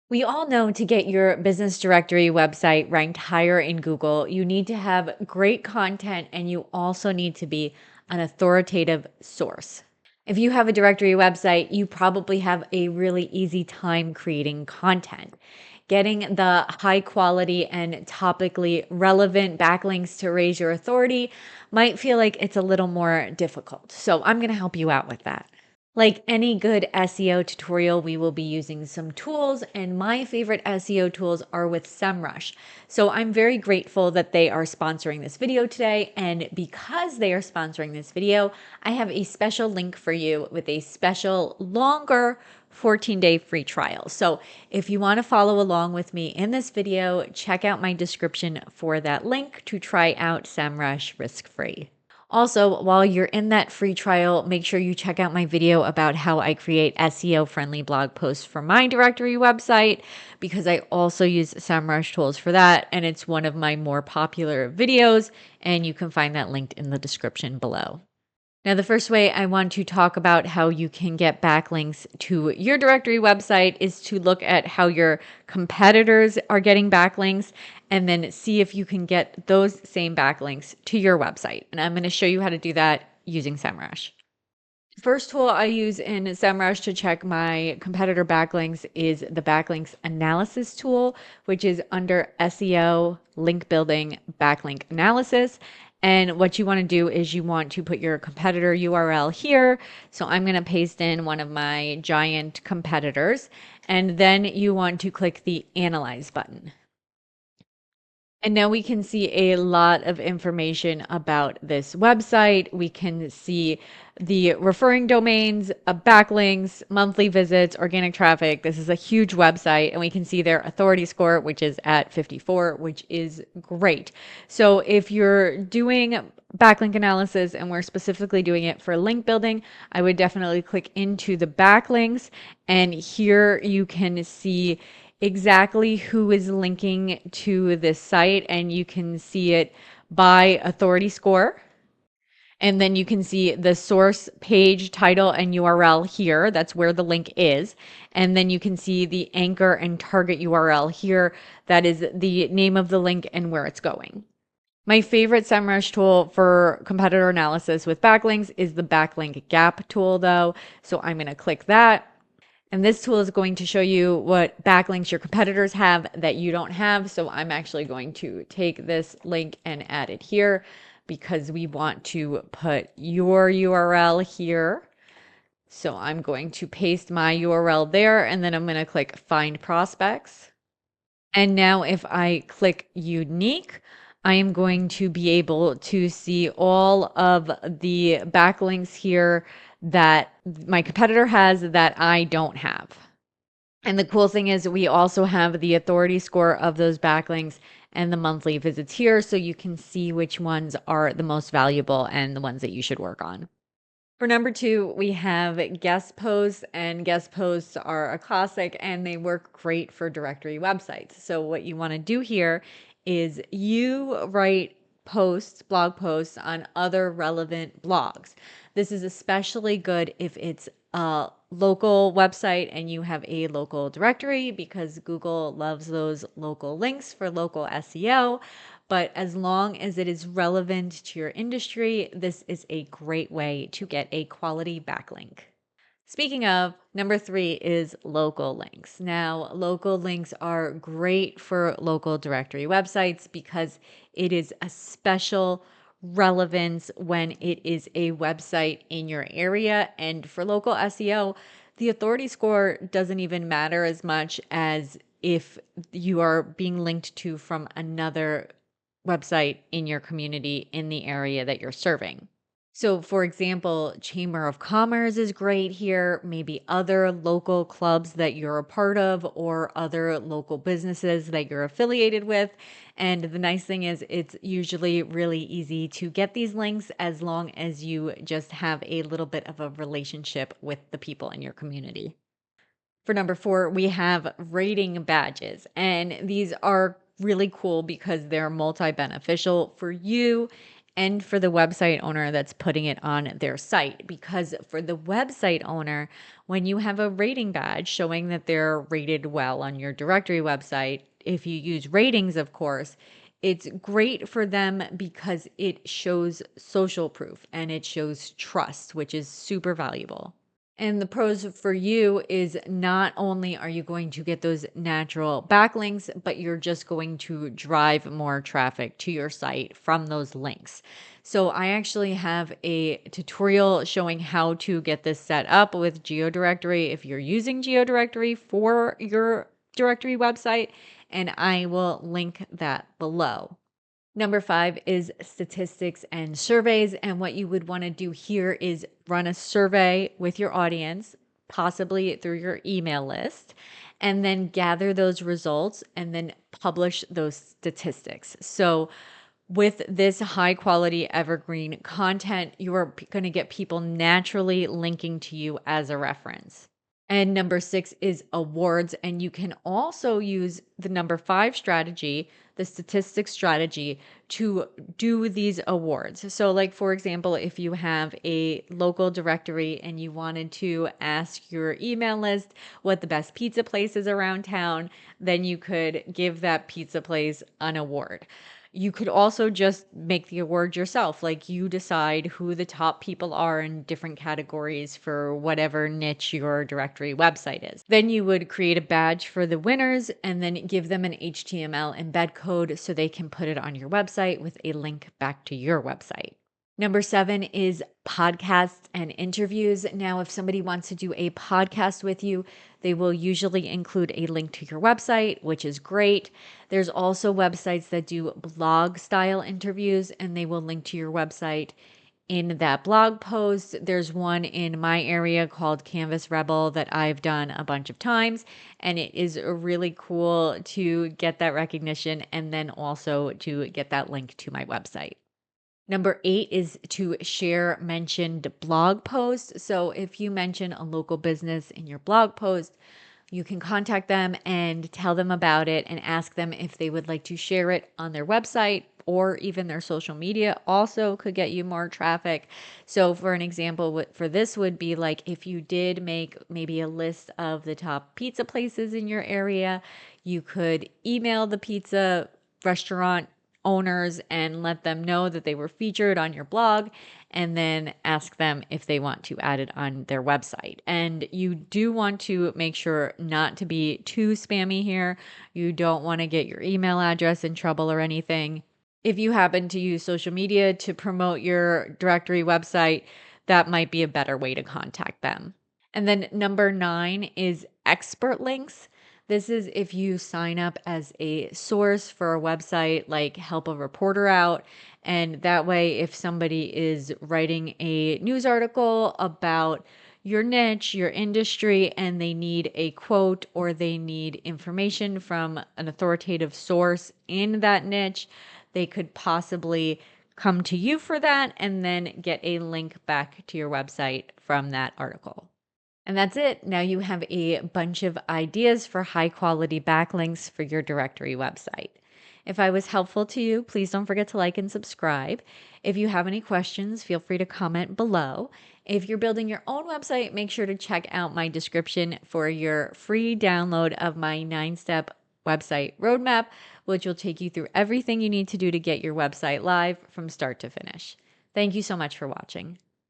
We all know to get your business directory website ranked higher in Google, you need to have great content and you also need to be an authoritative source. If you have a directory website, you probably have a really easy time creating content. Getting the high quality and topically relevant backlinks to raise your authority might feel like it's a little more difficult. So, I'm going to help you out with that. Like any good SEO tutorial, we will be using some tools, and my favorite SEO tools are with SEMrush. So I'm very grateful that they are sponsoring this video today. And because they are sponsoring this video, I have a special link for you with a special longer 14-day free trial. So if you want to follow along with me in this video, check out my description for that link to try out SEMrush risk-free. Also, while you're in that free trial, make sure you check out my video about how I create SEO friendly blog posts for my directory website because I also use SEMrush tools for that. And it's one of my more popular videos. And you can find that linked in the description below. Now, the first way I want to talk about how you can get backlinks to your directory website is to look at how your competitors are getting backlinks and then see if you can get those same backlinks to your website. And I'm going to show you how to do that using SEMrush. First tool I use in SEMrush to check my competitor backlinks is the backlinks analysis tool, which is under SEO, link building, backlink analysis. And what you want to do is you want to put your competitor URL here. So I'm going to paste in one of my giant competitors, and then you want to click the analyze button. And now we can see a lot of information about this website. We can see the referring domains, backlinks, monthly visits, organic traffic. This is a huge website, and we can see their authority score, which is at 54, which is great. So if you're doing backlink analysis and we're specifically doing it for link building, I would definitely click into the backlinks, and here you can see exactly who is linking to this site, and you can see it by authority score. And then you can see the source page title and URL here. That's where the link is. And then you can see the anchor and target URL here. That is the name of the link and where it's going. My favorite SEMrush tool for competitor analysis with backlinks is the backlink gap tool, though. So I'm going to click that. And this tool is going to show you what backlinks your competitors have that you don't have. So I'm actually going to take this link and add it here because we want to put your URL here. So I'm going to paste my URL there, and then I'm going to click Find Prospects. And now if I click Unique, I am going to be able to see all of the backlinks here that my competitor has that I don't have. And the cool thing is we also have the authority score of those backlinks and the monthly visits here, so you can see which ones are the most valuable and the ones that you should work on. For number 2, we have guest posts, and guest posts are a classic and they work great for directory websites. So what you want to do here is you write posts, blog posts on other relevant blogs. This is especially good if it's a local website and you have a local directory because Google loves those local links for local SEO. But as long as it is relevant to your industry, this is a great way to get a quality backlink. Speaking of, number 3 is local links. Now, local links are great for local directory websites because it is a special relevance when it is a website in your area. And for local SEO, the authority score doesn't even matter as much as if you are being linked to from another website in your community in the area that you're serving. So, for example, Chamber of Commerce is great here, maybe other local clubs that you're a part of or other local businesses that you're affiliated with. And the nice thing is, it's usually really easy to get these links as long as you just have a little bit of a relationship with the people in your community. For number 4, we have rating badges, and these are really cool because they're multi-beneficial for you and for the website owner that's putting it on their site. Because for the website owner, when you have a rating badge showing that they're rated well on your directory website, if you use ratings, of course, it's great for them because it shows social proof and it shows trust, which is super valuable. And the pros for you is not only are you going to get those natural backlinks, but you're just going to drive more traffic to your site from those links. So I actually have a tutorial showing how to get this set up with GeoDirectory if you're using GeoDirectory for your directory website, and I will link that below. Number 5 is statistics and surveys. And what you would want to do here is run a survey with your audience, possibly through your email list, and then gather those results and then publish those statistics. So, with this high quality evergreen content, you are going to get people naturally linking to you as a reference. And number 6 is awards. And you can also use the number 5 strategy, the statistics strategy, to do these awards. So, like, for example, if you have a local directory and you wanted to ask your email list what the best pizza place is around town, then you could give that pizza place an award. You could also just make the award yourself. Like, you decide who the top people are in different categories for whatever niche your directory website is. Then you would create a badge for the winners and then give them an HTML embed code so they can put it on your website with a link back to your website. Number 7 is podcasts and interviews. Now, if somebody wants to do a podcast with you, they will usually include a link to your website, which is great. There's also websites that do blog style interviews, and they will link to your website in that blog post. There's one in my area called Canvas Rebel that I've done a bunch of times, and it is really cool to get that recognition and then also to get that link to my website. Number 8 is to share mentioned blog posts. So if you mention a local business in your blog post, you can contact them and tell them about it and ask them if they would like to share it on their website or even their social media. Also could get you more traffic. So for an example, for this would be like if you did make maybe a list of the top pizza places in your area, you could email the pizza restaurant owners and let them know that they were featured on your blog, and then ask them if they want to add it on their website. And you do want to make sure not to be too spammy here. You don't want to get your email address in trouble or anything. If you happen to use social media to promote your directory website, that might be a better way to contact them. And then number 9 is expert links. This is if you sign up as a source for a website, like help a reporter out. And that way, if somebody is writing a news article about your niche, your industry, and they need a quote or they need information from an authoritative source in that niche, they could possibly come to you for that and then get a link back to your website from that article. And that's it. Now you have a bunch of ideas for high quality backlinks for your directory website. If I was helpful to you, please don't forget to like and subscribe. If you have any questions, feel free to comment below. If you're building your own website, make sure to check out my description for your free download of my 9-step website roadmap, which will take you through everything you need to do to get your website live from start to finish. Thank you so much for watching.